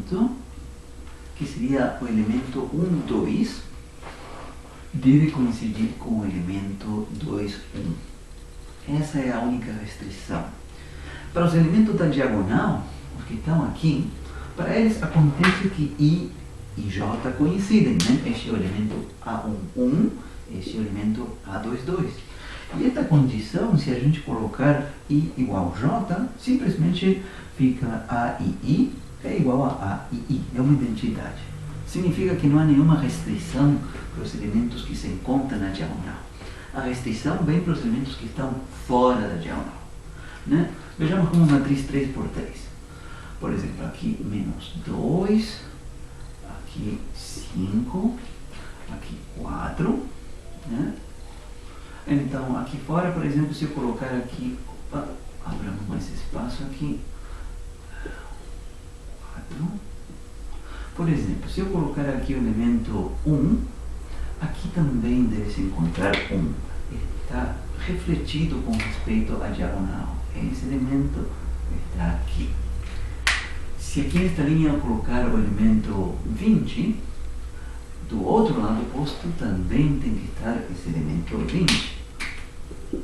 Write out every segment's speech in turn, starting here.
elemento, que seria o elemento 1, 2, deve coincidir com o elemento 2, 1. Essa é a única restrição. Para os elementos da diagonal, os que estão aqui, para eles acontece que I e J coincidem, né? Este é o elemento A11, este é o elemento A22. E esta condição, se a gente colocar I igual J, simplesmente fica A e I é igual a A e I, é uma identidade. Significa que não há nenhuma restrição para os elementos que se encontram na diagonal. A restrição vem para os elementos que estão fora da diagonal, né? Vejamos como matriz 3 por 3. Por exemplo, aqui menos 2, aqui 5, aqui 4, né? Então, aqui fora, por exemplo, se eu colocar aqui, abramos mais espaço aqui, 4. Por exemplo, se eu colocar aqui o elemento 1, aqui também deve se encontrar 1. Está refletido com respeito à diagonal. Esse elemento está aqui. Se aqui nesta linha eu colocar o elemento 20, do outro lado oposto também tem que estar esse elemento 20. Vou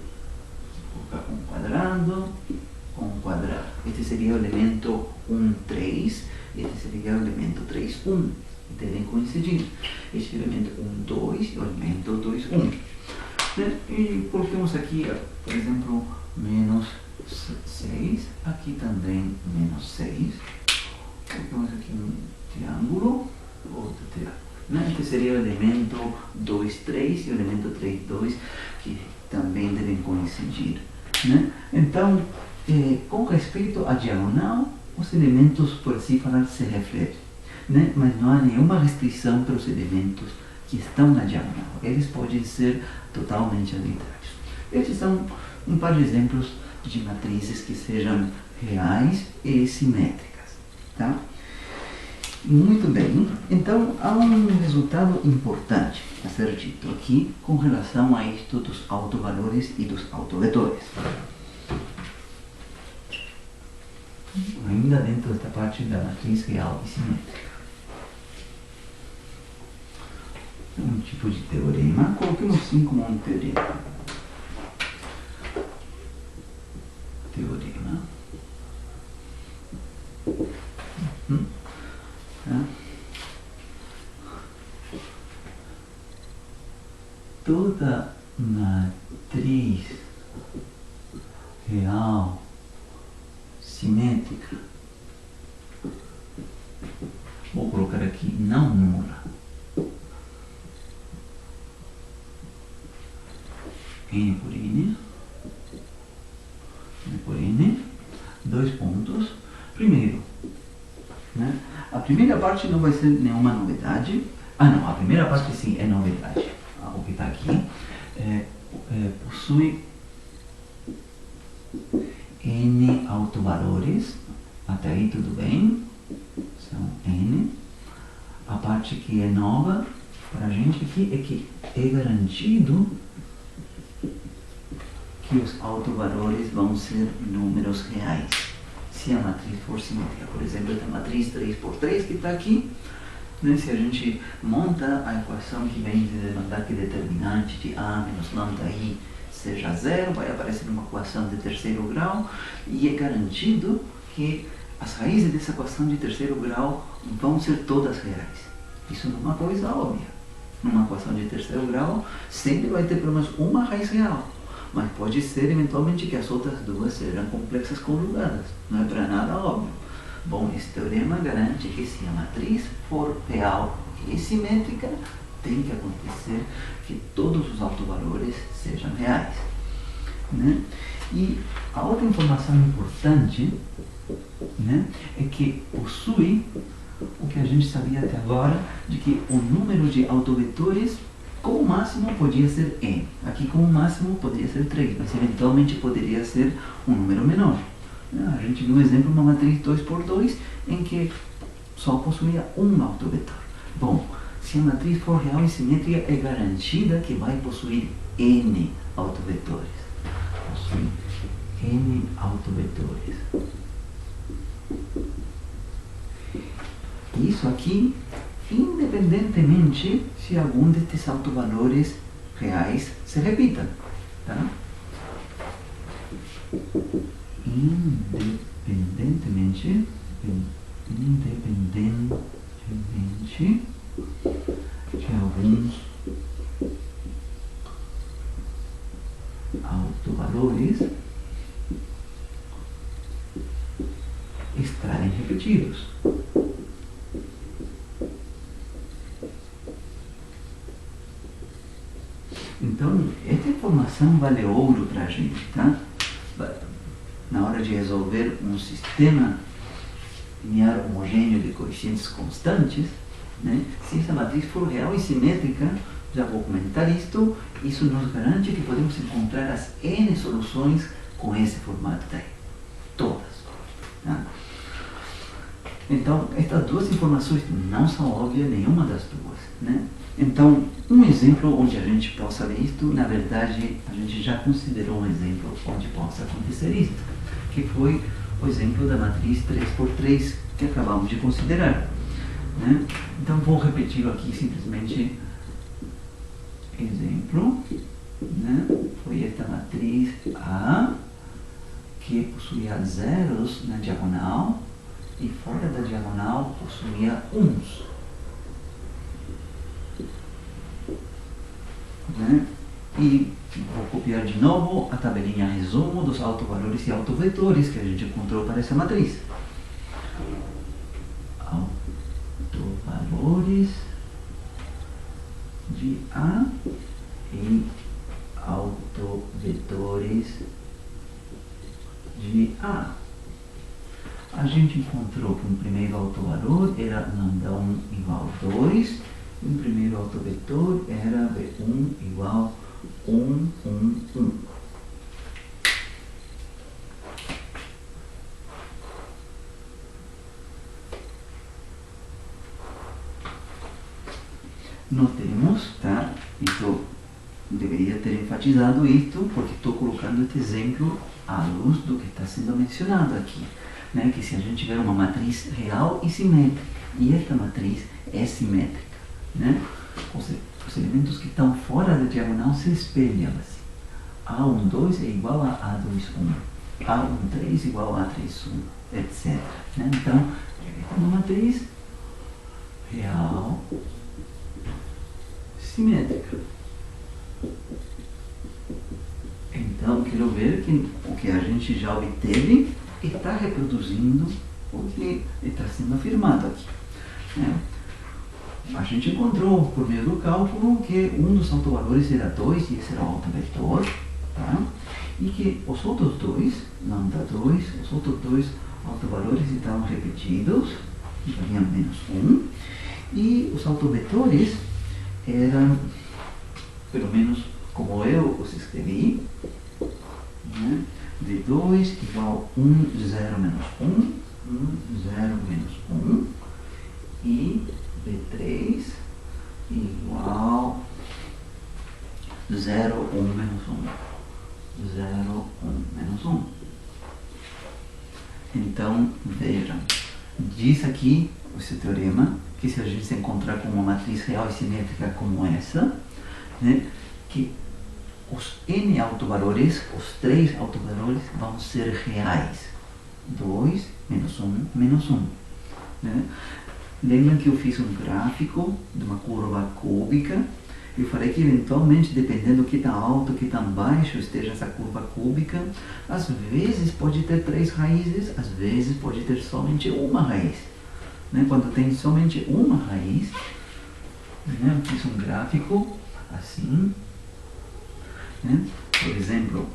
colocar um quadrado com um quadrado. Este seria o elemento 1, 3. Este seria o elemento 3, 1. Devem coincidir. Este elemento 1, 2 e o elemento 2, 1. Né? E coloquemos aqui, por exemplo, menos 6. Aqui também menos 6. Colocamos aqui um triângulo, outro triângulo. Né? Este seria o elemento 2, 3 e o elemento 3, 2, que também devem coincidir. Né? Então, com respeito à diagonal, os elementos, por assim falar, se refletem. Né? Mas não há nenhuma restrição para os elementos que estão na diagonal. Eles podem ser totalmente arbitrários. Estes são um par de exemplos de matrizes que sejam reais e simétricas. Tá? Muito bem, então há um resultado importante a ser dito aqui com relação a isto dos autovalores e dos autovetores. Ainda dentro desta parte da matriz real e simétrica. Um tipo de teorema, coloquemos sim como um teorema. Teorema. Tá? Toda matriz real simétrica, vou colocar aqui não nula, N por N, N por N, 2 pontos. Primeiro, né? A primeira parte não vai ser nenhuma novidade. Não, a primeira parte sim é novidade. O que está aqui possui N autovalores. Até aí tudo bem. São N. A parte que é nova para a gente aqui é que é garantido que os autovalores vão ser números reais. Se a matriz for simétrica, por exemplo, a matriz 3 por 3 que está aqui, né? Se a gente monta a equação que vem demandar que determinante de A menos lambda I seja zero, vai aparecer uma equação de terceiro grau e é garantido que as raízes dessa equação de terceiro grau vão ser todas reais. Isso não é uma coisa óbvia. Numa equação de terceiro grau sempre vai ter pelo menos uma raiz real. Mas pode ser, eventualmente, que as outras duas sejam complexas conjugadas. Não é para nada óbvio. Bom, esse teorema garante que se a matriz for real e simétrica, tem que acontecer que todos os autovalores sejam reais. Né? E a outra informação importante, né, é que possui o que a gente sabia até agora, de que o número de autovetores com o máximo podia ser n. Aqui com o máximo poderia ser 3, mas eventualmente poderia ser um número menor. A gente viu um exemplo, uma matriz 2 por 2, em que só possuía um autovetor. Bom, se a matriz for real e simétrica, é garantida que vai possuir n autovetores. Possui n autovetores. Isso aqui, independentemente se algum destes autovalores reais se repita. Tá? Independentemente de alguns autovalores estarem repetidos. Então, essa informação vale ouro para a gente, tá? Na hora de resolver um sistema linear homogêneo de coeficientes constantes, né? Se essa matriz for real e simétrica, já vou comentar isto, isso nos garante que podemos encontrar as N soluções com esse formato daí. Todas. Tá? Então, estas duas informações não são óbvias, nenhuma das duas. Né? Então, um exemplo onde a gente possa ver isto, na verdade, a gente já considerou um exemplo onde possa acontecer isto, que foi o exemplo da matriz 3x3 que acabamos de considerar. Né? Então, vou repetir aqui simplesmente exemplo. Né? Foi esta matriz A, que possuía zeros na diagonal e fora da diagonal possuía uns. Né? E vou copiar de novo a tabelinha resumo dos autovalores e autovetores que a gente encontrou para essa matriz. Autovalores de A e autovetores de A. A gente encontrou que um primeiro autovalor era lambda1 igual a 2, e um primeiro autovetor era b1 igual a 1, 1, 1. Notemos, tá? Então, deveria ter enfatizado isto, porque estou colocando este exemplo à luz do que está sendo mencionado aqui. Né? Que se a gente tiver uma matriz real e simétrica, e esta matriz é simétrica, né? Os elementos que estão fora da diagonal se espelham assim. A12 é igual a A21, A13 igual a A31, etc. Né? Então, é uma matriz real simétrica. Então, quero ver que o que a gente já obteve está reproduzindo o que está sendo afirmado aqui. Né? A gente encontrou, por meio do cálculo, que um dos autovalores era 2, e esse era o autovetor, tá? E que os outros dois, lambda2, os outros dois autovalores estavam repetidos, valiam menos 1, e os autovetores eram, pelo menos como eu os escrevi, né? D2 igual 1, 0, menos 1, 1, 0, menos 1, e B3 igual 0, 1, menos 1, 0, 1, menos 1. Então, vejam, diz aqui esse teorema que se a gente se encontrar com uma matriz real e simétrica como essa, né, que os n autovalores, os 3 autovalores, vão ser reais. 2, menos 1, menos 1. Né? Lembram que eu fiz um gráfico de uma curva cúbica? Eu falei que eventualmente, dependendo do que está alto, que está baixo esteja essa curva cúbica, às vezes pode ter 3 raízes, às vezes pode ter somente uma raiz. Né? Quando tem somente uma raiz, né? Eu fiz um gráfico assim. Né? Por exemplo,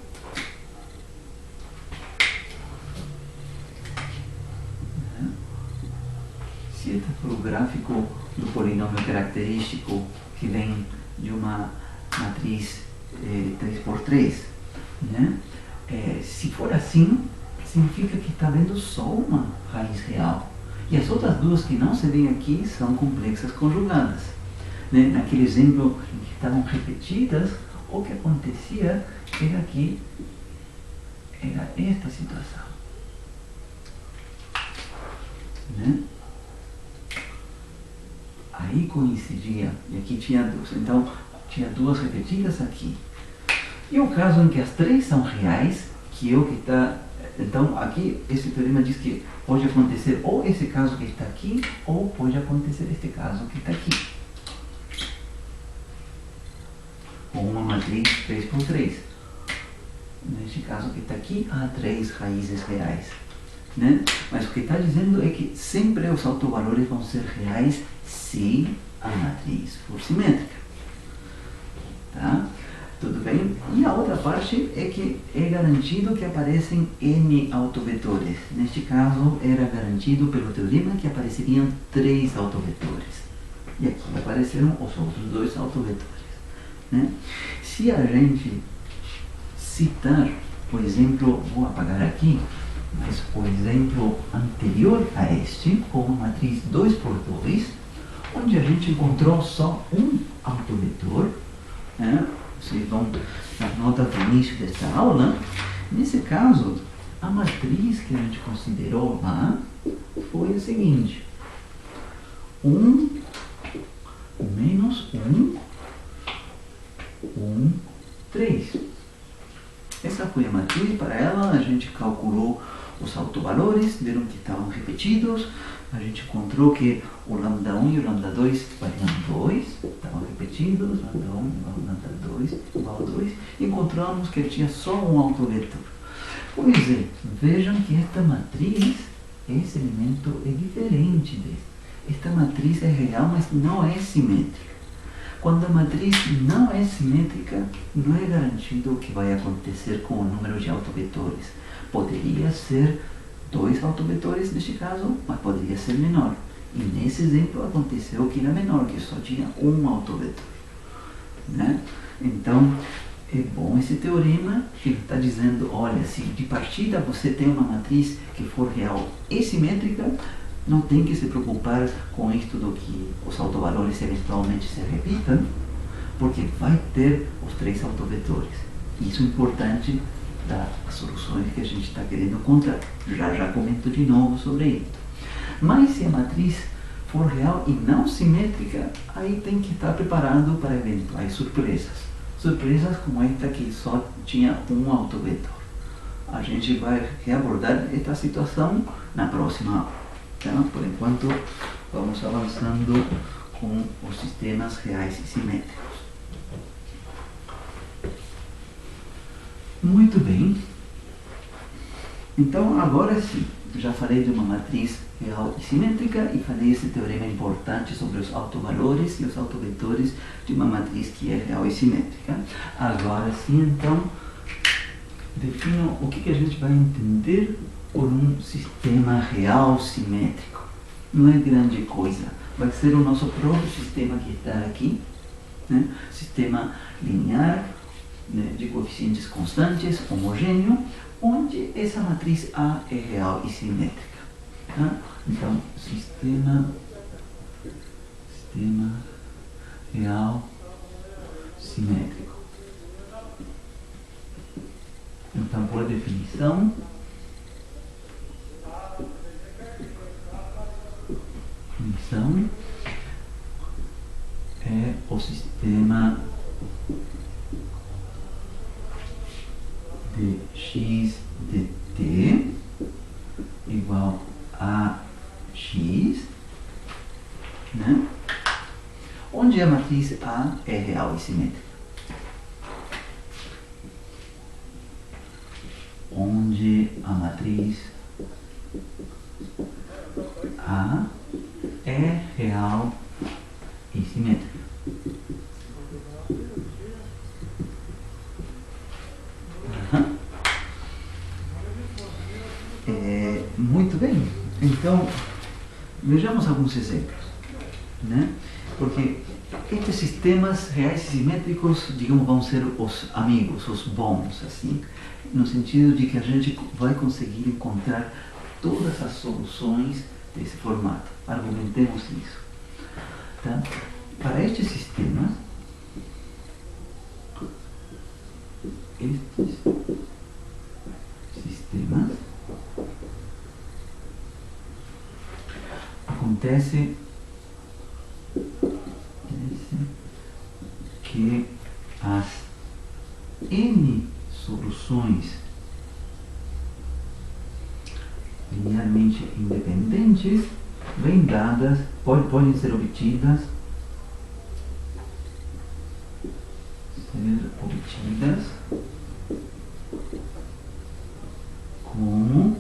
se este for o gráfico do polinômio característico que vem de uma matriz 3x3, né? Se for assim, significa que está vendo só uma raiz real. E as outras duas que não se veem aqui são complexas conjugadas. Né? Naquele exemplo em que estavam repetidas, o que acontecia era que era esta situação. Né? aí coincidia, e aqui tinha duas, então tinha duas repetidas aqui. E o caso em que as três são reais, que é o que está... Então aqui esse teorema diz que pode acontecer ou esse caso que está aqui, ou pode acontecer este caso que está aqui. Com uma matriz 3 por 3. Neste caso que está aqui, há três raízes reais. Né? Mas o que está dizendo é que sempre os autovalores vão ser reais se a matriz for simétrica. Tá? Tudo bem? E a outra parte é que é garantido que aparecem n autovetores. Neste caso, era garantido pelo teorema que apareceriam 3 autovetores. E aqui apareceram os outros 2 autovetores. Né? Se a gente citar o exemplo, vou apagar aqui, mas o exemplo anterior a este, com uma matriz 2 por 2, onde a gente encontrou só um autovetor, né? Vocês vão nas notas do início desta aula. Nesse caso, a matriz que a gente considerou lá foi a seguinte: 1, menos 1, 1, 3. Essa foi a matriz. Para ela, a gente calculou os autovalores, viram que estavam repetidos. A gente encontrou que o lambda 1 e o lambda 2 valiam 2, estavam repetidos, lambda 1 igual a lambda 2 igual a 2. Encontramos que ele tinha só um autovetor. Pois é, vejam que esta matriz, esse elemento é diferente desse. Esta matriz é real, mas não é simétrica. Quando a matriz não é simétrica, não é garantido o que vai acontecer com o número de autovetores. Poderia ser 2 autovetores neste caso, mas poderia ser menor. E nesse exemplo aconteceu que era menor, que só tinha um autovetor. Né? Então, é bom esse teorema que está dizendo, olha, se de partida você tem uma matriz que for real e simétrica, não tem que se preocupar com isto do que os autovalores eventualmente se repitam, porque vai ter os 3 autovetores. Isso é importante das soluções que a gente está querendo encontrar. Já comento de novo sobre isso. Mas se a matriz for real e não simétrica, aí tem que estar preparado para eventuais surpresas. Surpresas como esta que só tinha um autovetor. A gente vai reabordar esta situação na próxima aula. Então, por enquanto, vamos avançando com os sistemas reais e simétricos. Muito bem. Então, agora sim, já falei de uma matriz real e simétrica e falei esse teorema importante sobre os autovalores e os autovetores de uma matriz que é real e simétrica. Agora sim, então, defino o que a gente vai entender por um sistema real simétrico. Não é grande coisa. Vai ser o nosso próprio sistema que está aqui, né? Sistema linear, né, de coeficientes constantes, homogêneo, onde essa matriz A é real e simétrica. Tá? Então, sistema real simétrico. Então, por definição, é o sistema de x de t igual a x, né? Onde a matriz A é real e simétrica. Onde a matriz A é real e simétrica. Muito bem. Então, vejamos alguns exemplos, né? Porque estes sistemas reais e simétricos, digamos, vão ser os amigos, os bons, assim, no sentido de que a gente vai conseguir encontrar todas as soluções desse formato. Argumentemos isso. Tá? Para estes sistemas, acontece que as N soluções linearmente independentes vêm dadas, podem ser obtidas como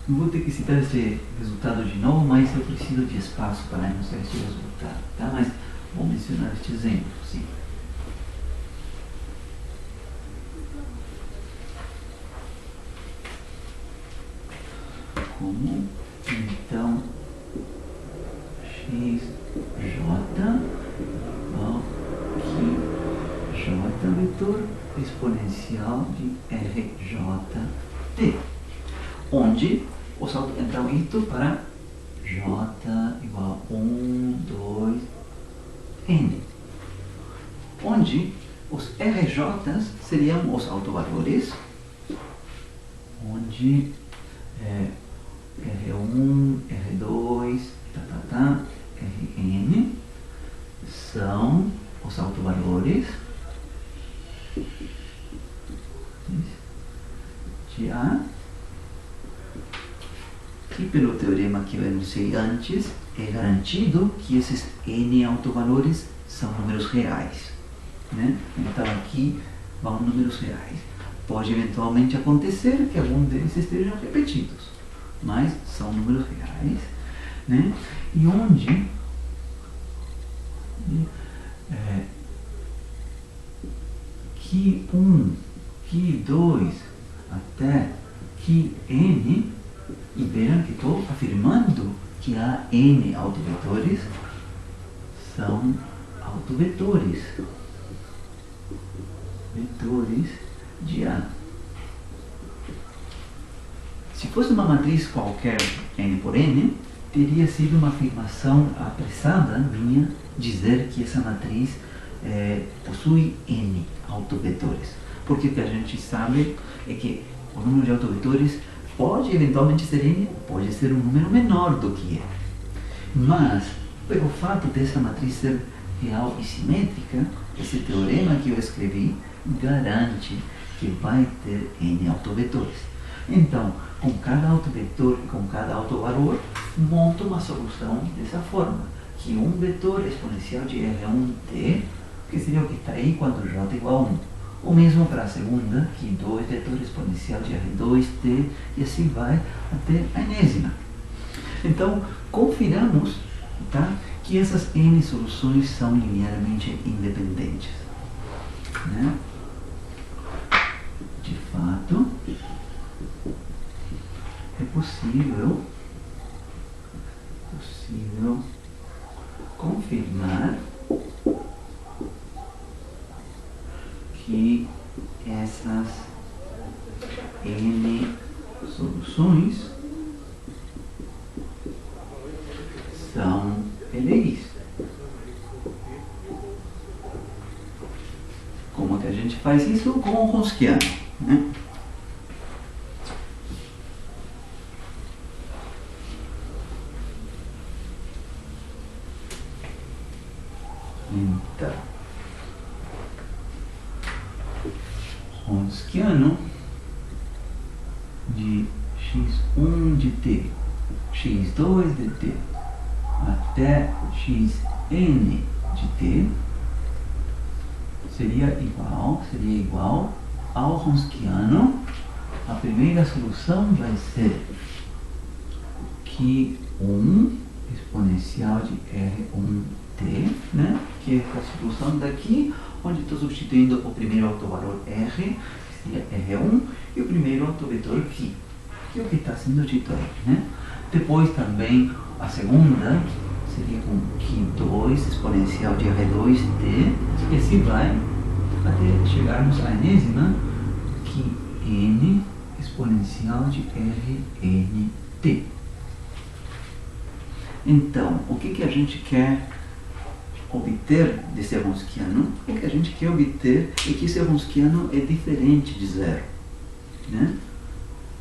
vou ter que citar esse resultado de novo, mas eu preciso de espaço para mostrar esse resultado, tá? Mas vou mencionar este exemplo, sim. Como então xj igual que j vetor exponencial de rjt, onde então isto para j igual a 1, 2, n, onde os rj's seriam os autovalores, onde R1, R2, Rn são os autovalores de A, e pelo teorema que eu enunciei antes, é garantido que esses N autovalores são números reais, né? Então aqui vão números reais. Pode eventualmente acontecer que algum deles estejam repetidos, mas são números reais, né? E onde Q1, Q2 até Qn, e verão que estou afirmando que há N autovetores, são autovetores, vetores de A. Se fosse uma matriz qualquer, N por N, teria sido uma afirmação apressada minha dizer que essa matriz possui N autovetores. Porque o que a gente sabe é que o número de autovetores pode eventualmente ser N, pode ser um número menor do que é. Mas, pelo fato dessa matriz ser real e simétrica, esse teorema que eu escrevi garante que vai ter N autovetores. Então, com cada autovetor e com cada autovalor, monto uma solução dessa forma, que um vetor exponencial de R1t, que seria o que está aí quando j é igual a 1. O mesmo para a segunda, que 2 vetor exponencial de R2t, e assim vai até a enésima. Então, confirmamos, tá, que essas N soluções são linearmente independentes, né? De fato, é possível confirmar que essas N soluções são LIs. Como que a gente faz isso? Com o Ronskiano, né? Então, Ronskiano de x1 de t, x2 de t, até xn de t seria igual ao Ronskiano. A primeira solução vai ser Q1 exponencial de R1t, né? Que é a solução daqui, onde estou substituindo o primeiro autovalor R, que seria R1, e o primeiro autovetor Q, que é o que está sendo dito aí, né? Depois também a segunda seria com Q2 exponencial de R2t, e assim vai até chegarmos à enésima, Qn exponencial de Rnt. Então, o que a gente quer obter desse Ronskiano? O que a gente quer obter é que esse Ronskiano é diferente de zero, né?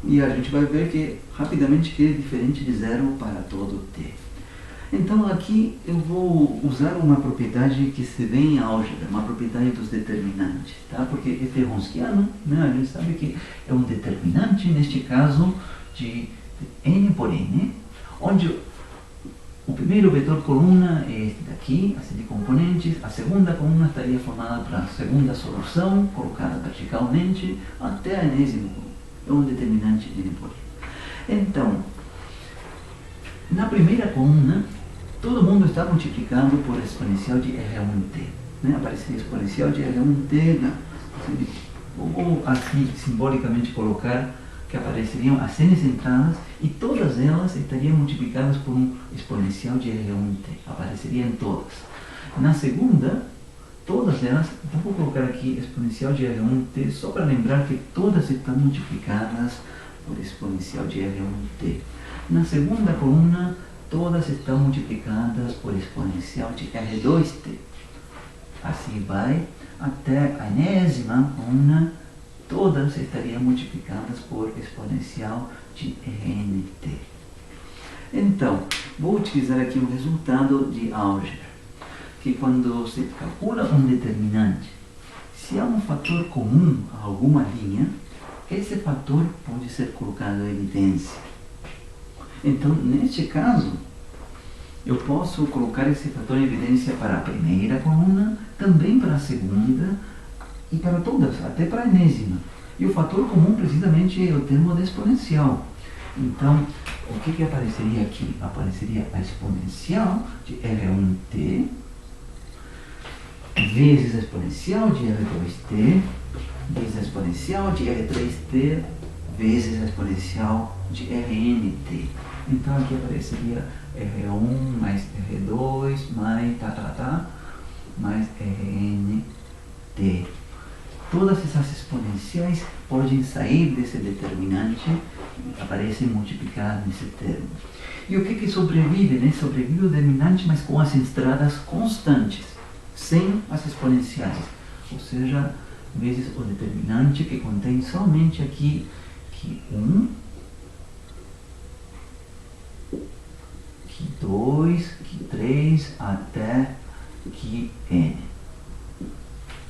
E a gente vai ver que rapidamente que é diferente de zero para todo t. Então aqui eu vou usar uma propriedade que se vê em álgebra, uma propriedade dos determinantes, tá? Porque f Wronskiano, né, a gente sabe que é um determinante, neste caso, de n por n, onde o primeiro vetor coluna é este daqui, a série de componentes, a segunda coluna estaria formada para a segunda solução, colocada verticalmente, até a enésima coluna. É um determinante n por n. Então, na primeira coluna, todo mundo está multiplicado por exponencial de R1t. Né? Apareceria exponencial de R1t, vou assim simbolicamente colocar que apareceriam as n entradas e todas elas estariam multiplicadas por um exponencial de R1t. Apareceriam todas. Na segunda, todas elas, então vou colocar aqui exponencial de R1t só para lembrar que todas estão multiplicadas por exponencial de R1t. Na segunda coluna, todas estão multiplicadas por exponencial de R2t. Assim vai até a enésima coluna, todas estariam multiplicadas por exponencial de Rnt. Então, vou utilizar aqui um resultado de álgebra, que quando se calcula um determinante, se há um fator comum a alguma linha, esse fator pode ser colocado em evidência. Então, neste caso, eu posso colocar esse fator em evidência para a primeira coluna, também para a segunda e para todas, até para a enésima. E o fator comum precisamente é o termo da exponencial. Então, o que apareceria aqui? Apareceria a exponencial de R1t vezes a exponencial de R2t vezes a exponencial de R3t vezes a exponencial de Rnt. Então aqui apareceria R1 mais R2 mais mais Rnt. Todas essas exponenciais podem sair desse determinante e aparecem multiplicadas nesse termo. E o que sobrevive? Né? Sobrevive o determinante, mas com as entradas constantes, sem as exponenciais. Ou seja, vezes o determinante que contém somente aqui que 1, que 2, que 3, até que n.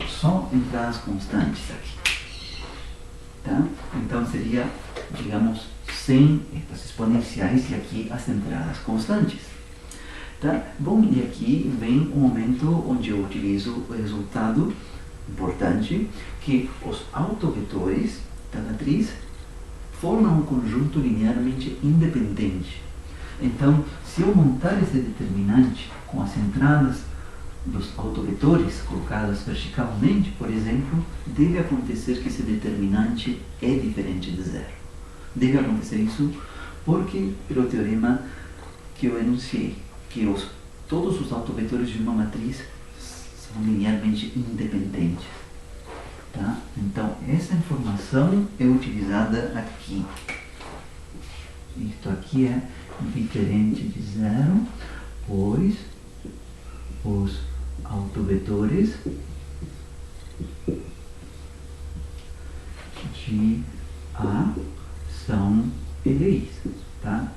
Só entradas constantes aqui. Tá? Então seria, digamos, sem estas exponenciais e aqui as entradas constantes. Tá? Bom, e aqui vem o momento onde eu utilizo o resultado importante, que os autovetores da matriz formam um conjunto linearmente independente. Então, se eu montar esse determinante com as entradas dos autovetores colocadas verticalmente, por exemplo, deve acontecer que esse determinante é diferente de zero. Deve acontecer isso porque, pelo teorema que eu enunciei, que todos os autovetores de uma matriz são linearmente independentes. Tá? Então, essa informação é utilizada aqui. Isto aqui é diferente de zero, pois os autovetores de A são PDIs. Tá?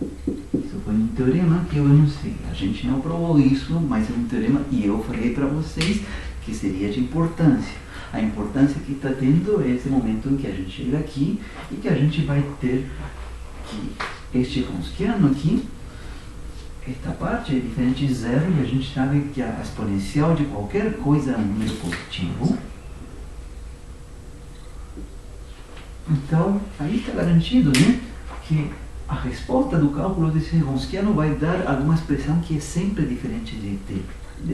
Isso foi um teorema que eu enunciei. A gente não provou isso, mas é um teorema e eu falei para vocês que seria de importância. A importância que está tendo é esse momento em que a gente chega aqui e que a gente vai ter que este Wronskiano aqui, esta parte é diferente de zero e a gente sabe que a exponencial de qualquer coisa é um número positivo. Então, aí está garantido, né, que a resposta do cálculo desse Wronskiano vai dar alguma expressão que é sempre diferente de t,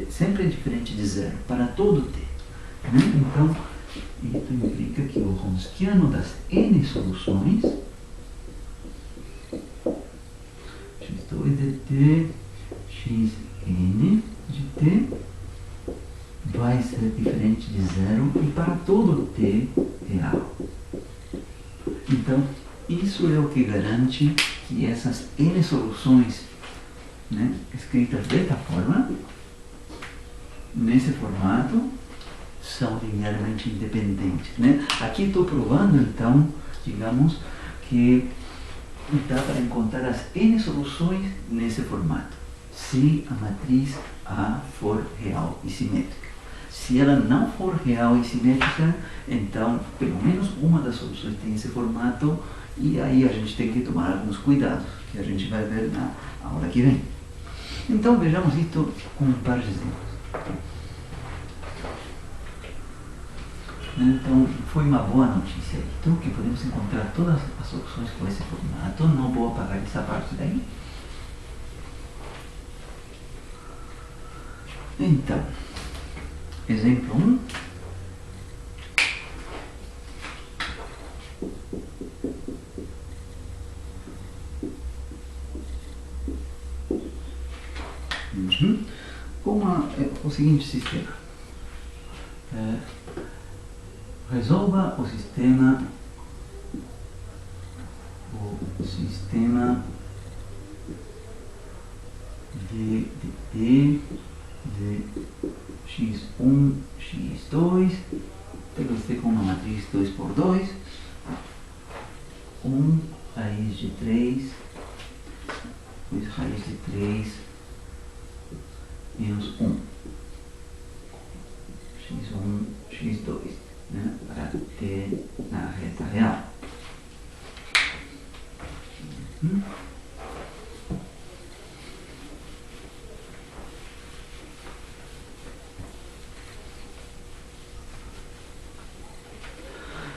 sempre diferente de zero, para todo t. Né? Então, isso implica que o Wronskiano das n soluções, x2 de t, xn de t, vai ser diferente de zero e para todo t real. Então, isso é o que garante que essas n soluções, né, escritas desta forma, nesse formato, são linearmente independentes. Né? Aqui estou provando, então, digamos, que dá para encontrar as N soluções nesse formato, se a matriz A for real e simétrica. Se ela não for real e simétrica, então pelo menos uma das soluções tem esse formato, e aí a gente tem que tomar alguns cuidados, que a gente vai ver na aula que vem. Então vejamos isto com um par de exemplos. Então foi uma boa notícia isto, que podemos encontrar todas as soluções com esse formato. Não vou apagar essa parte daí. Então, exemplo 1. Com o seguinte sistema. Resolva o sistema de E de x1, x2, pega você com uma matriz 2 por 2, 1 raiz de 3, depois raiz de 3 menos 1, x1, x2, né, para ter na reta real.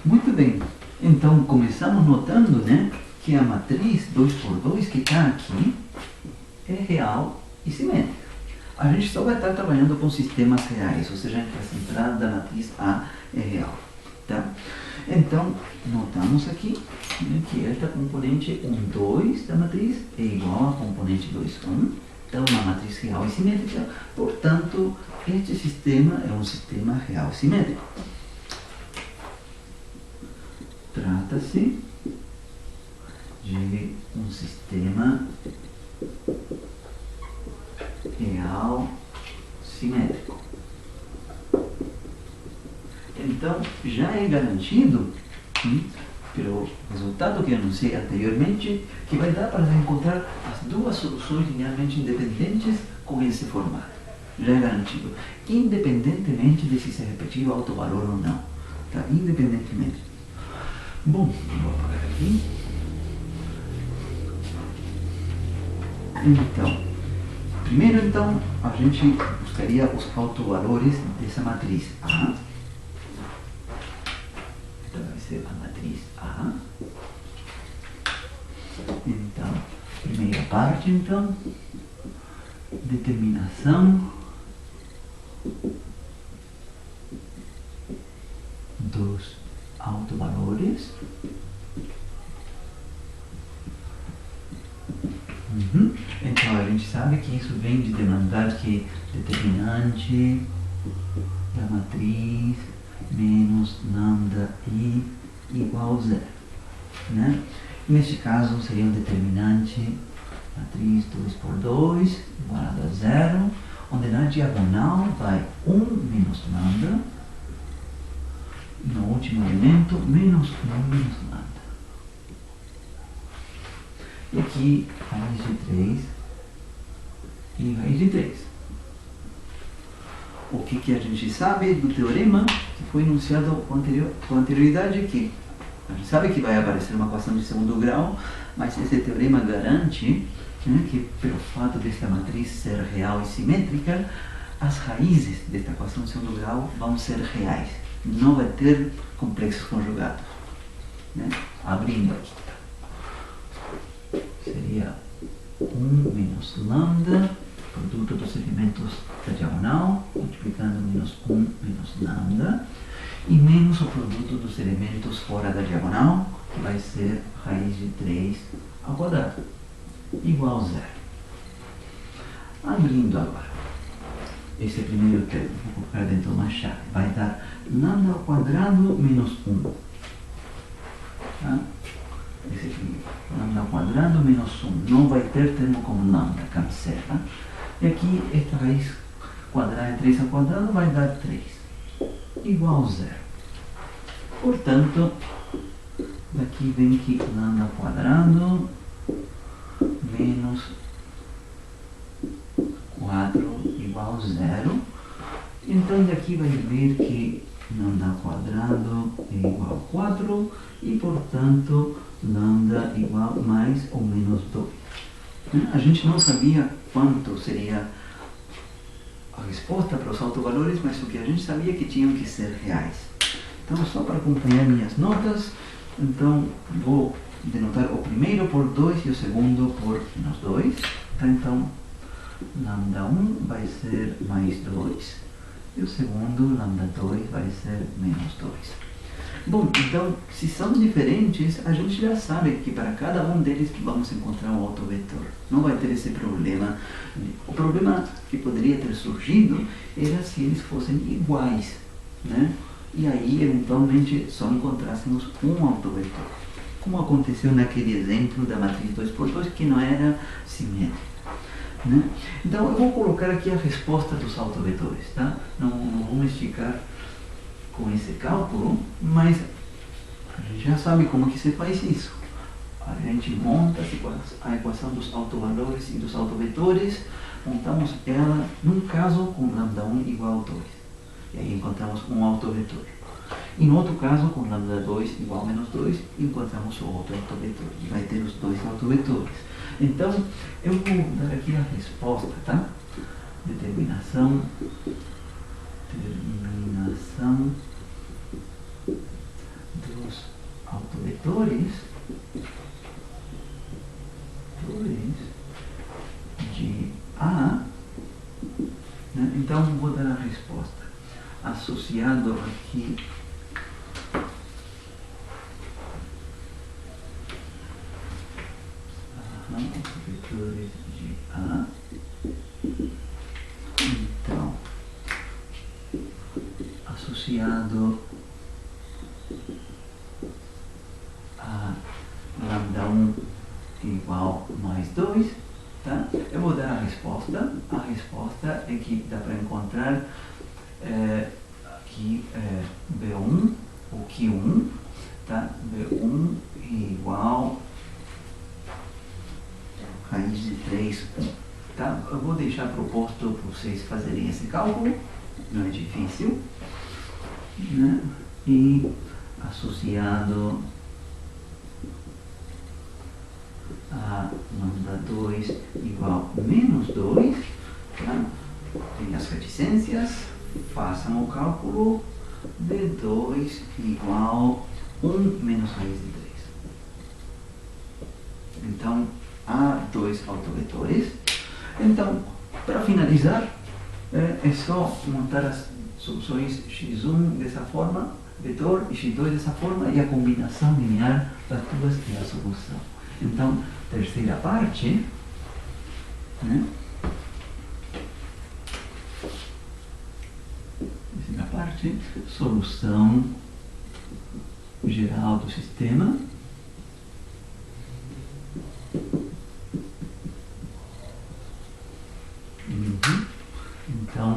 Muito bem, então começamos notando, né, que a matriz 2 por 2 que está aqui é real e simétrica. A gente só vai estar trabalhando com sistemas reais, ou seja, a central da matriz A é real. Tá? Então, notamos aqui, né, que esta componente 1, 2 da matriz é igual à componente 2, 1. Então, uma matriz real e simétrica, portanto, este sistema é um sistema real e simétrico. Trata-se de um sistema real simétrico. Então, já é garantido, pelo resultado que anunciei anteriormente, que vai dar para encontrar as duas soluções linearmente independentes com esse formato. Já é garantido, independentemente de se repetir o autovalor ou não. Tá? Independentemente. Bom, vou apagar aqui. Então, primeiro a gente buscaria os autovalores dessa matriz A. Então vai ser a matriz A. Então, primeira parte, então, determinação dos autovalores. Então a gente sabe que isso vem de demandar que determinante da matriz menos lambda i igual a zero, né? Neste caso seria um determinante matriz 2 por 2 igualado a zero, onde na diagonal vai 1 menos lambda, no último elemento menos 1 menos lambda. E aqui raiz de 3 e raiz de 3. O que a gente sabe do teorema que foi enunciado com anterioridade aqui? A gente sabe que vai aparecer uma equação de segundo grau, mas esse teorema garante, né, que pelo fato desta matriz ser real e simétrica, as raízes desta equação de segundo grau vão ser reais. Não vai ter complexos conjugados. Né? Abrindo aqui. Seria 1 menos lambda, produto dos elementos da diagonal, multiplicando menos 1 menos lambda, e menos o produto dos elementos fora da diagonal, que vai ser raiz de 3 ao quadrado, igual a zero. Abrindo agora esse primeiro termo, vou colocar dentro de uma chave, vai dar lambda ao quadrado menos 1. Tá? Esse aqui, lambda ao quadrado menos 1. Não vai ter termo como lambda, cancela. E aqui, esta raiz quadrada, 3 ao quadrado, vai dar 3. Igual a zero. Portanto, daqui vem que lambda quadrado menos 4 igual a 0. Então daqui vai vir que lambda quadrado é igual a 4 e, portanto, lambda igual a mais ou menos 2. A gente não sabia quanto seria a resposta para os autovalores, mas o que a gente sabia é que tinham que ser reais. Então, só para acompanhar minhas notas, então vou denotar o primeiro por 2 e o segundo por menos 2. Então, lambda 1 vai ser mais 2 e o segundo, lambda 2, vai ser menos 2. Bom, então, se são diferentes, a gente já sabe que para cada um deles vamos encontrar um autovetor. Não vai ter esse problema. O problema que poderia ter surgido era se eles fossem iguais, né? E aí, eventualmente, só encontrássemos um autovetor. Como aconteceu naquele exemplo da matriz 2×2, que não era simétrica, né? Então, eu vou colocar aqui a resposta dos autovetores, tá? Não vamos esticar com esse cálculo, mas a gente já sabe como que se faz isso. A gente monta a equação dos autovalores e dos autovetores, montamos ela, num caso, com lambda 1 igual a 2. E aí encontramos um autovetor. E no outro caso, com lambda 2 igual a menos 2, encontramos o outro autovetor. E vai ter os dois autovetores. Então, eu vou dar aqui a resposta, tá? Determinação dos autovetores de A, né? Então vou dar a resposta associado aqui autovetores de A. Então, associado a lambda 1 igual mais 2, tá? Eu vou dar a resposta. A resposta é que dá para encontrar aqui B1, o Q1, tá? B1 igual raiz de 3, 1. Tá? Eu vou deixar proposto para vocês fazerem esse cálculo, não é difícil, né? E associado a lambda 2 igual a menos 2, tá? Tem as reticências, façam o cálculo de 2 igual a 1 menos raiz de 3. Então, há dois autovetores. Então, para finalizar, é só montar as soluções x1 dessa forma, vetor, e x2 dessa forma, e a combinação linear das duas é a solução. Então, terceira parte, né? Terceira parte, solução geral do sistema. Então,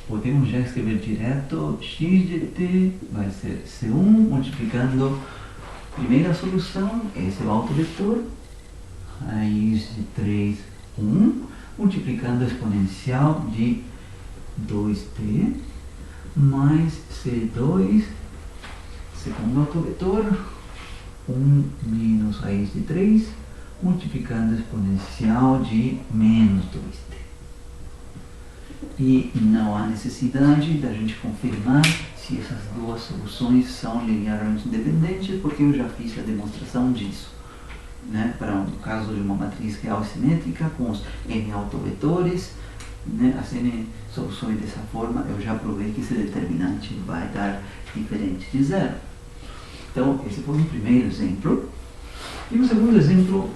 podemos já escrever direto, x de t vai ser C1 multiplicando primeira solução, esse é o autovetor, raiz de 3, 1, multiplicando a exponencial de 2t, mais C2, segundo autovetor, 1 menos raiz de 3, multiplicando a exponencial de menos 2t. E não há necessidade da gente confirmar se essas duas soluções são linearmente independentes, porque eu já fiz a demonstração disso, né? Para um caso de uma matriz real simétrica com os n autovetores, né? As n soluções dessa forma, eu já provei que esse determinante vai dar diferente de zero. Então, esse foi o primeiro exemplo. E no segundo exemplo,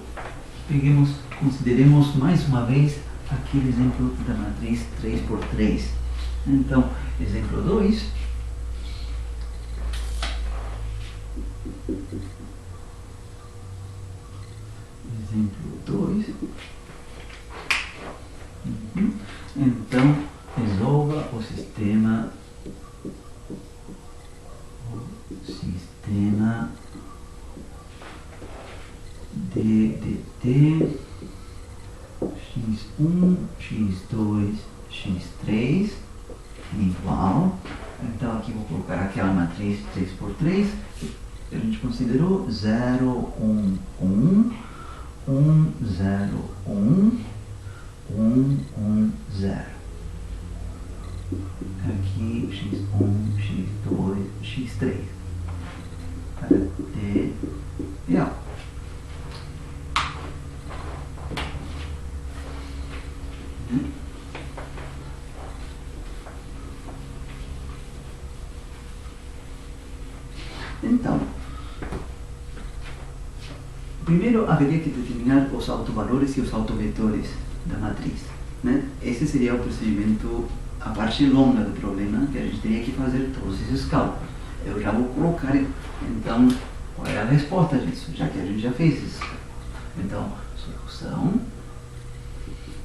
consideremos mais uma vez aquele exemplo da matriz 3×3. Então, exemplo 2. Exemplo 2. Então, resolva o sistema x1, x2, x3 igual. Então aqui vou colocar aquela matriz 3x3 que a gente considerou 0, 1, 1, 1, 0, 1, 1, 1, 0. Aqui x1, x2, x3 para ter real. Então, primeiro haveria que determinar os autovalores e os autovetores da matriz, né? Esse seria o procedimento, a parte longa do problema, que a gente teria que fazer todos esses cálculos. Eu já vou colocar, então, qual é a resposta disso, já que a gente já fez isso. Então, solução.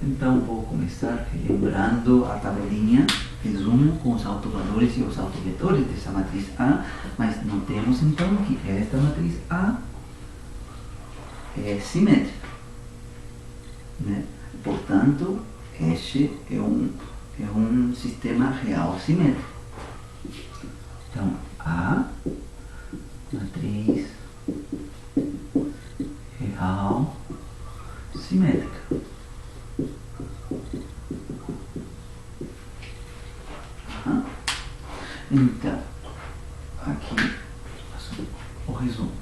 Então, vou começar relembrando a tabelinha, resumo com os autovalores e os autovetores dessa matriz A, mas notemos então que esta matriz A é simétrica, né? Portanto, este é um sistema real simétrico. Então, A, matriz real simétrica. Então, aqui o resumo.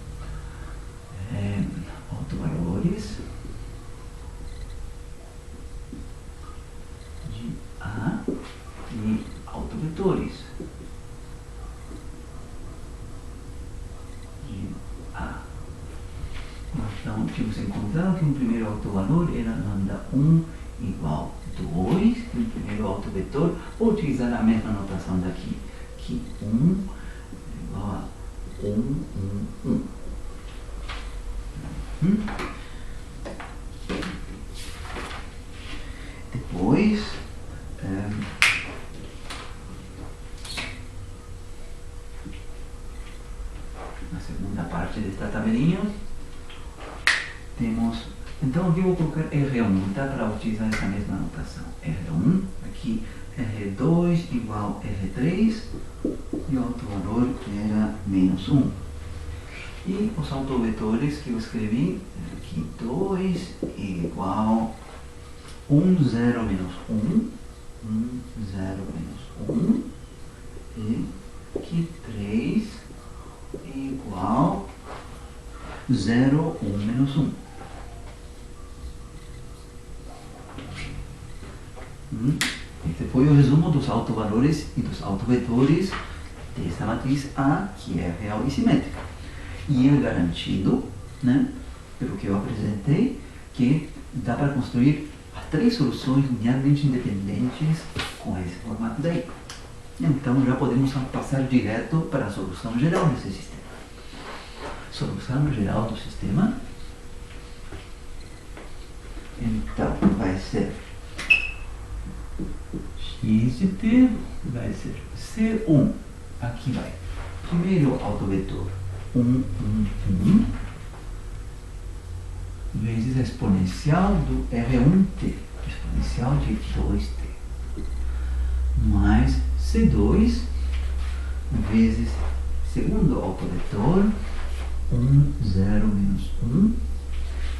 Autovalores de A e autovetores de A. Então, tínhamos encontrado que o primeiro autovalor era λ1 igual 2, e o primeiro autovetor, vou utilizar a mesma notação daqui, que 1 igual a 1, 1, 1. Depois, na segunda parte desta tabelinha, temos, então aqui eu vou colocar R1, tá? Para utilizar essa mesma notação. R1, aqui R2 igual R3, e o autovalor era menos 1. E os autovetores que eu escrevi, aqui 2 igual 1, 0, menos 1, 1, 0, menos 1, e aqui 3 igual 0, 1, menos 1. Esse foi o resumo dos autovalores e dos autovetores dessa matriz A, que é real e simétrica. E é garantido, né, pelo que eu apresentei, que dá para construir as três soluções linearmente independentes com esse formato daí. Então já podemos passar direto para a solução geral desse sistema. Solução geral do sistema. Então vai ser x de t vai ser C1. Aqui vai. Primeiro autovetor 1, 1, 1 vezes a exponencial do R1t, exponencial de 2t, mais C2 vezes segundo autovetor 1, 0, menos 1,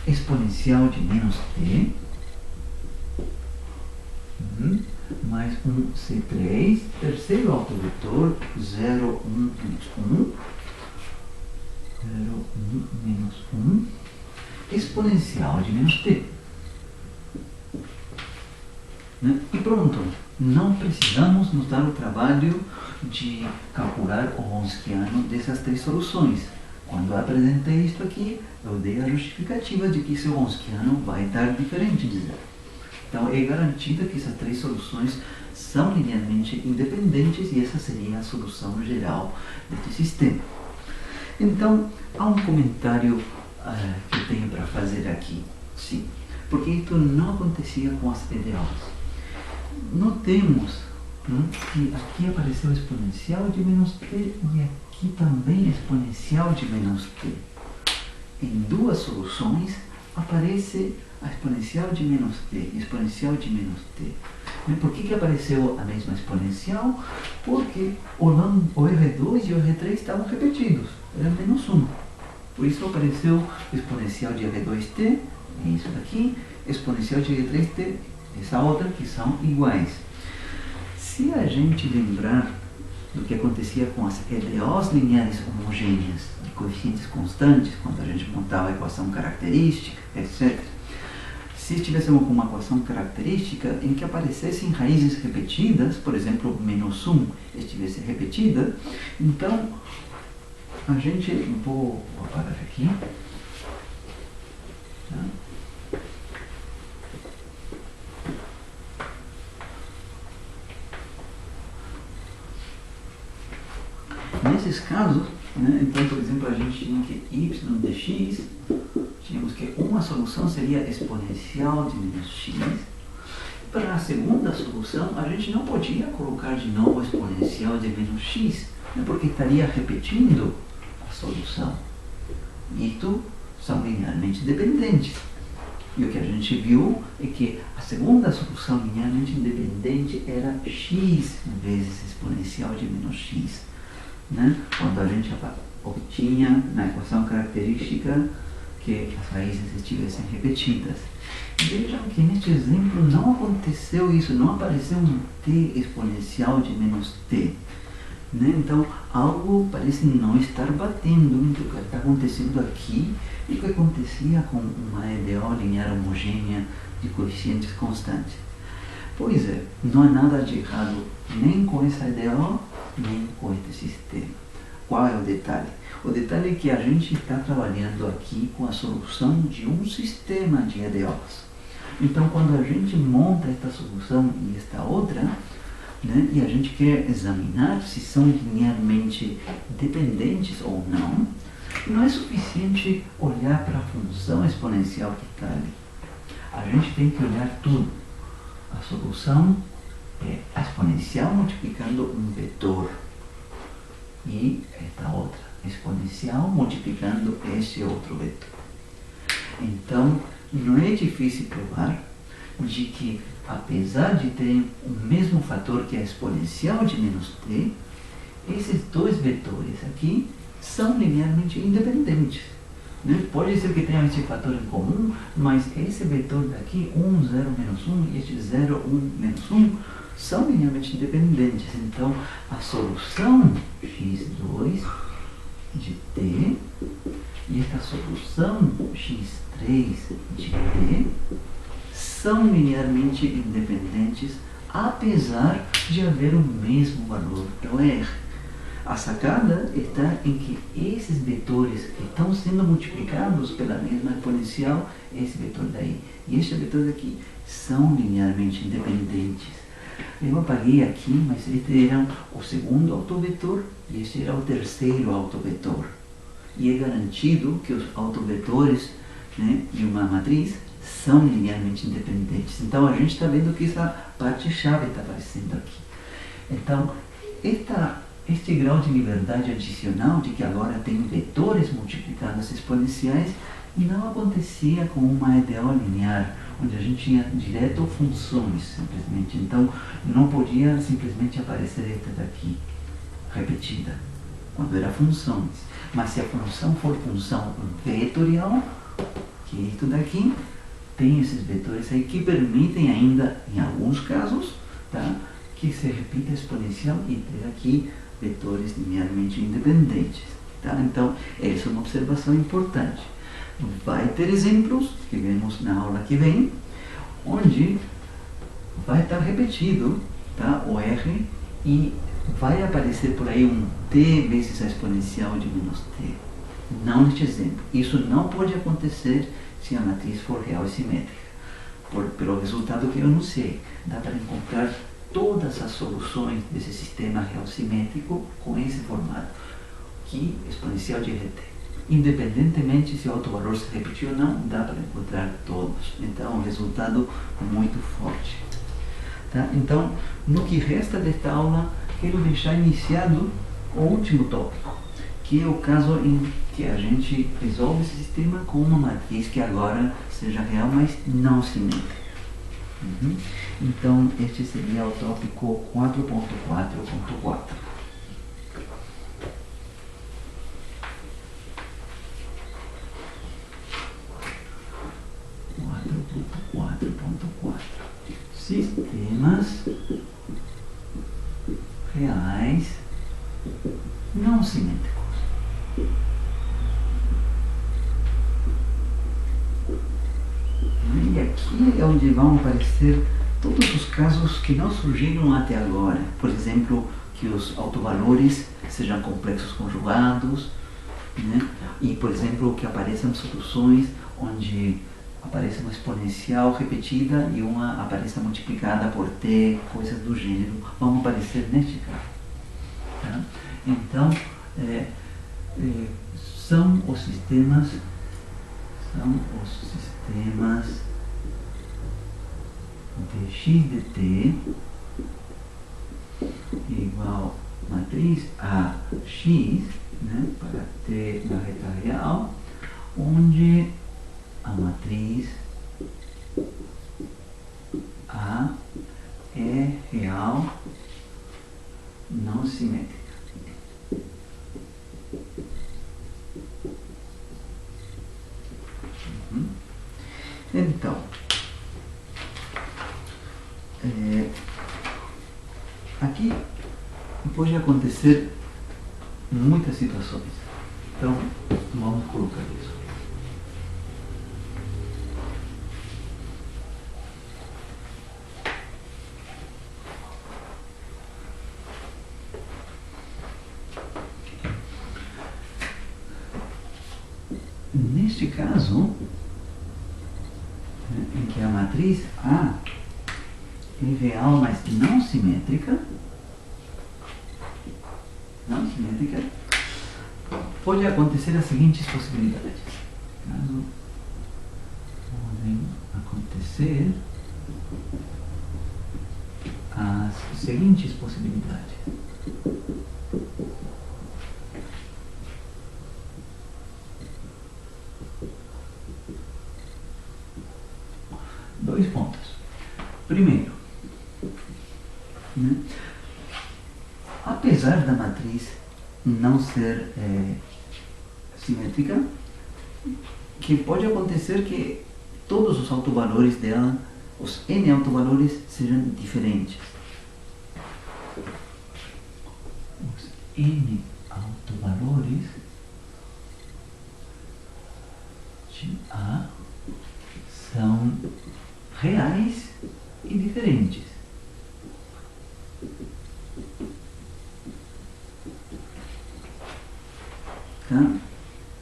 exponencial de menos t, mais um C3, terceiro autovetor 0, 1, menos 1, 0, 1, menos 1, exponencial de menos t. Né? E pronto, não precisamos nos dar o trabalho de calcular o Wronskiano dessas três soluções. Quando eu apresentei isto aqui, eu dei a justificativa de que esse Wronskiano vai dar diferente de zero. Então é garantido que essas três soluções são linearmente independentes e essa seria a solução geral deste sistema. Então, há um comentário que eu tenho para fazer aqui. Sim, porque isso não acontecia com as PDOs. Notemos que aqui apareceu exponencial de menos t e aqui também exponencial de menos t. Em duas soluções, aparece a exponencial de menos t, exponencial de menos t. Por que apareceu a mesma exponencial? Porque o R2 e o R3 estavam repetidos, era menos 1. Por isso apareceu exponencial de R2t, é isso daqui, exponencial de R3t, essa outra, que são iguais. Se a gente lembrar do que acontecia com as EDOs lineares homogêneas de coeficientes constantes, quando a gente montava a equação característica, etc. Se tivéssemos uma equação característica em que aparecessem raízes repetidas, por exemplo, menos 1 estivesse repetida, então a gente, vou parar aqui, tá? Nesses casos, então, por exemplo, a gente tinha que y de x, tínhamos que uma solução seria exponencial de menos x. Para a segunda solução, a gente não podia colocar de novo exponencial de menos x, porque estaria repetindo a solução. Isto são linearmente dependentes. E o que a gente viu é que a segunda solução linearmente independente era x vezes exponencial de menos x. Quando a gente obtinha na equação característica que as raízes estivessem repetidas. Vejam que neste exemplo não aconteceu isso, não apareceu um t exponencial de menos t. Então, algo parece não estar batendo entre o que está acontecendo aqui e o que acontecia com uma EDO linear homogênea de coeficientes constantes. Pois é, não há nada de errado nem com essa EDO, nem com este sistema. Qual é o detalhe? O detalhe é que a gente está trabalhando aqui com a solução de um sistema de EDOs. Então, quando a gente monta esta solução e esta outra, e a gente quer examinar se são linearmente dependentes ou não, não é suficiente olhar para a função exponencial que está ali. A gente tem que olhar tudo. A solução é a exponencial multiplicando um vetor e esta outra exponencial multiplicando este outro vetor. Então, não é difícil provar de que, apesar de ter o mesmo fator que a exponencial de menos t, esses dois vetores aqui são linearmente independentes. Pode ser que tenham esse fator em comum, mas esse vetor daqui, 1, 0, menos 1, e este 0, 1, menos 1, são linearmente independentes. Então, a solução x2 de t e esta solução x3 de t são linearmente independentes, apesar de haver o mesmo valor do R. A sacada está em que esses vetores que estão sendo multiplicados pela mesma exponencial, esse vetor daí e este vetor daqui, são linearmente independentes. Eu apaguei aqui, mas este era o segundo autovetor e este era o terceiro autovetor. E é garantido que os autovetores de uma matriz são linearmente independentes. Então, a gente está vendo que essa parte-chave está aparecendo aqui. Então, este grau de liberdade adicional de que agora tem vetores multiplicando as exponenciais não acontecia com uma EDO linear, onde a gente tinha direto funções, simplesmente. Então, não podia simplesmente aparecer esta daqui, repetida, quando era funções. Mas se a função for função vetorial, que é isto daqui, tem esses vetores aí que permitem ainda, em alguns casos, que se repita a exponencial e ter aqui vetores linearmente independentes. Então, essa é uma observação importante. Vai ter exemplos, que vemos na aula que vem, onde vai estar repetido o R e vai aparecer por aí um t vezes a exponencial de menos t. Não neste exemplo. Isso não pode acontecer se a matriz for real e simétrica. Pelo resultado que eu anunciei, dá para encontrar todas as soluções desse sistema real simétrico com esse formato, que é exponencial de RT. Independentemente se o autovalor se repetiu ou não, dá para encontrar todos. Então, um resultado muito forte. Então, no que resta desta aula, quero deixar iniciado o último tópico, que é o caso em que a gente resolve esse sistema com uma matriz que agora seja real, mas não simétrica. Então, este seria o tópico 4.4.4. Sistemas reais não simétricos. E aqui é onde vão aparecer todos os casos que não surgiram até agora. Por exemplo, que os autovalores sejam complexos conjugados, né? E, por exemplo, que apareçam soluções onde aparece uma exponencial repetida e uma apareça multiplicada por t, coisas do gênero, vão aparecer neste caso. Tá? Então, são os sistemas de x de t igual matriz a x, né, para t na reta real, onde a matriz A é real não simétrica. Então, aqui pode acontecer muitas situações. Então, vamos colocar isso. Neste caso, em que a matriz A é real, mas não simétrica, pode acontecer as seguintes possibilidades. Podem acontecer as seguintes possibilidades. Dois pontos. Primeiro, né, apesar da matriz não ser simétrica, que pode acontecer que todos os autovalores dela, os n autovalores, sejam diferentes. Os n autovalores de A são reais e diferentes. Tá?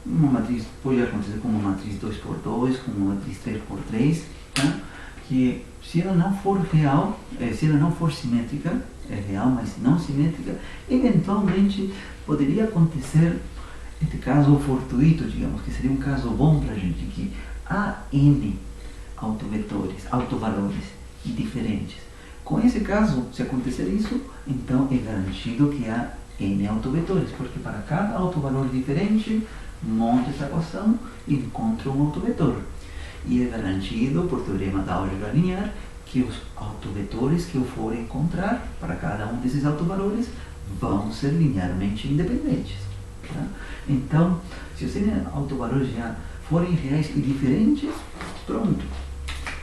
Uma matriz pode acontecer com uma matriz 2x2, com uma matriz 3x3, tá? Que se ela não for real, se ela não for simétrica, é real, mas não simétrica, eventualmente poderia acontecer este caso fortuito, digamos, que seria um caso bom para a gente, que há n autovalores diferentes. Com esse caso, se acontecer isso, então é garantido que há n autovetores, porque para cada autovalor diferente, monte essa equação e encontra um autovetor. E é garantido, por teorema da álgebra linear, que os autovetores que eu for encontrar para cada um desses autovalores vão ser linearmente independentes. Tá? Então, se os n autovalores já forem reais e diferentes, pronto.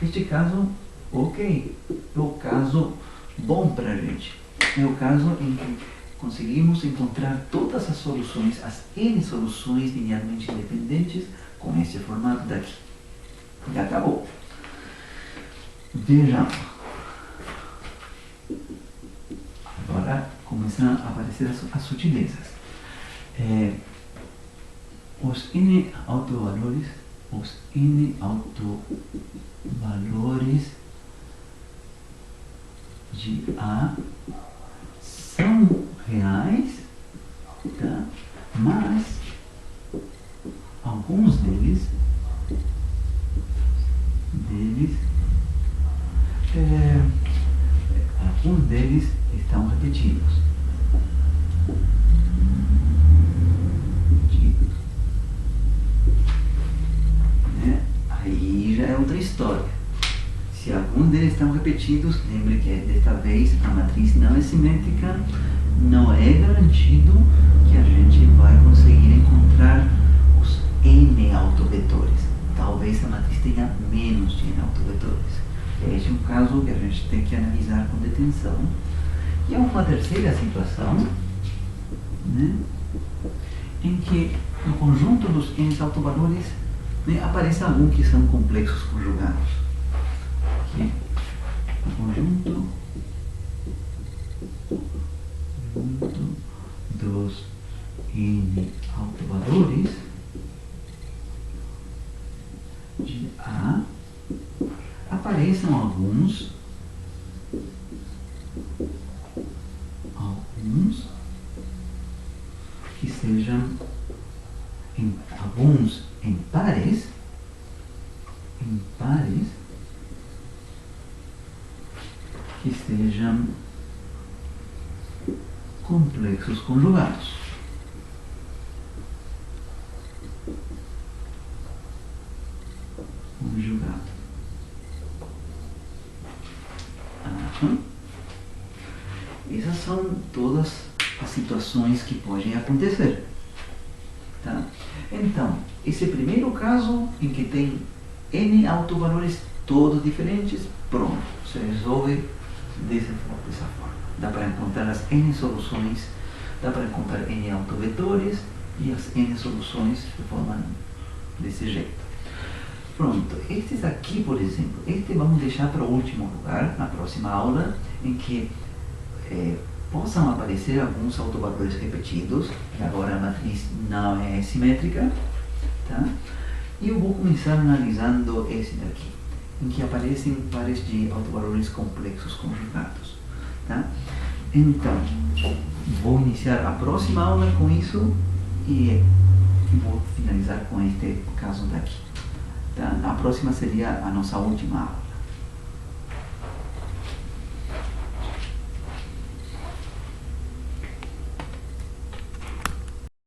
Este caso, ok, é o caso bom para a gente. É o caso em que conseguimos encontrar todas as soluções, as n soluções linearmente independentes com este formato daqui. E acabou. Vejamos. Agora começam a aparecer as sutilezas. Os n autovalores de A são reais, tá? Mas alguns deles estão repetidos. Se algum deles estão repetidos, lembre que desta vez a matriz não é simétrica, não é garantido que a gente vai conseguir encontrar os n autovetores. Talvez a matriz tenha menos de n autovetores. Este é um caso que a gente tem que analisar com detenção. E há uma terceira situação, né, em que no conjunto dos n autovalores, né, aparece algum que são complexos conjugados. Aqui, no conjunto dos n autovalores de A, apareçam alguns que sejam alguns em pares que sejam complexos conjugados. Essas são todas as situações que podem acontecer. Tá? Então, esse primeiro caso em que tem n autovalores todos diferentes, pronto, se resolve dessa forma. Dá para encontrar as n soluções, dá para encontrar n autovetores e as n soluções de forma desse jeito. Pronto, estes aqui, por exemplo, este vamos deixar para o último lugar, na próxima aula, em que possam aparecer alguns autovalores repetidos, e agora a matriz não é simétrica, tá? E eu vou começar analisando esse daqui, em que aparecem pares de autovalores complexos conjugados, tá? Então, vou iniciar a próxima aula com isso e vou finalizar com este caso daqui. Tá? A próxima seria a nossa última aula.